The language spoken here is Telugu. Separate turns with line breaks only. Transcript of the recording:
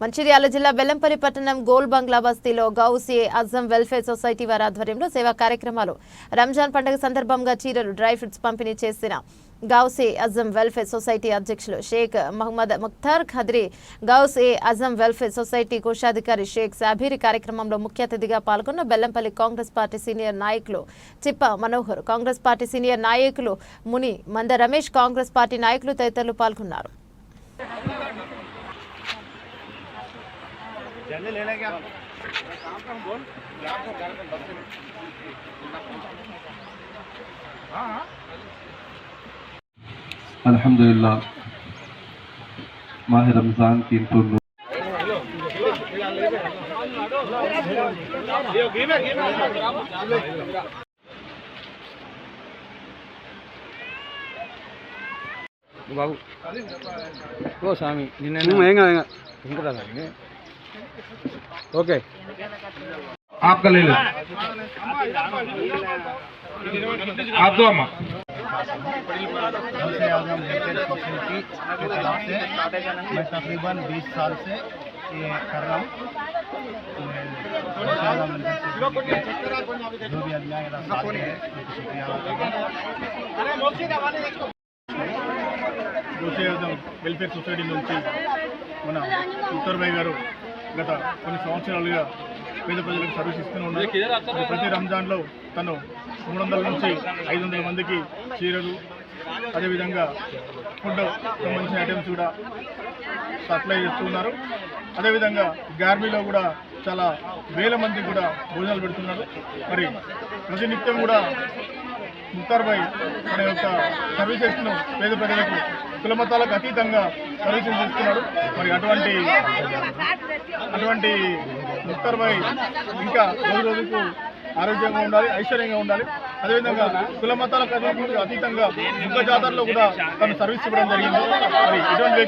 మంచిర్యాల జిల్లా బెల్లంపల్లి పట్టణం గోల్ బంగ్లా బస్తీలో గౌస్-ఏ అజం వెల్ఫేర్ సొసైటీ వారి ఆధ్వర్యంలో సేవా కార్యక్రమాలు. రంజాన్ పండుగ సందర్భంగా చీరలు, డ్రై ఫ్రూట్స్ పంపిణీ చేసిన గౌస్-ఏ అజం వెల్ఫేర్ సొసైటీ అధ్యక్షులు షేక్ మహమ్మద్ ముఖ్తార్ ఖద్రీ, గౌస్-ఏ అజం వెల్ఫేర్ సొసైటీ కోశాధికారి షేక్ సాబీర్ కార్యక్రమంలో ముఖ్య అతిథిగా పాల్గొన్న బెల్లంపల్లి కాంగ్రెస్ పార్టీ సీనియర్ నాయకులు చిప్ప మనోహర్, కాంగ్రెస్ పార్టీ సీనియర్ నాయకులు ముని మంద రమేష్, కాంగ్రెస్ పార్టీ నాయకులు తదితరులు పాల్గొన్నారు.
अल्हम्दुलिल्लाह माह रमज़ान की
बाबू ओ स्वामी ओके
आपका ले लो आप दो अम्मा
मैं तकरीबन 20 साल से ये कर रहा हूँ। जो भी अल्लाह मेरा साथ है शुक्रिया వెల్ఫేర్ సొసైటీ నుంచి మన ఉత్తర్ భాయ్ గారు గత కొన్ని సంవత్సరాలుగా పేద ప్రజలకు సర్వీస్ ఇస్తూనే ఉన్నారు. ప్రతి రంజాన్లో తను 300 నుంచి 500 మందికి చీరలు, అదేవిధంగా ఫుడ్ సంబంధించిన ఐటమ్స్ కూడా సప్లై చేస్తున్నారు. అదేవిధంగా గార్మీలో కూడా చాలా వేల మందికి కూడా భోజనాలు పెడుతున్నారు. మరి ప్రతినిత్యం కూడా ముఖ్తార్ భాయ్ మన యొక్క సర్వీసెస్ను పేద ప్రజలకు కులమతాలకు అతీతంగా సర్వీసెస్ ఇస్తున్నారు. మరి అటువంటి ముఖ్తార్ భాయ్ ఇంకా రోజు రోజుకు ఆరోగ్యంగా ఉండాలి, ఐశ్వర్యంగా ఉండాలి. అదేవిధంగా కులమతాలకు అతీతంగా యుగ జాతరలో కూడా తను సర్వీస్ ఇవ్వడం జరిగింది. మరి ఇటువంటి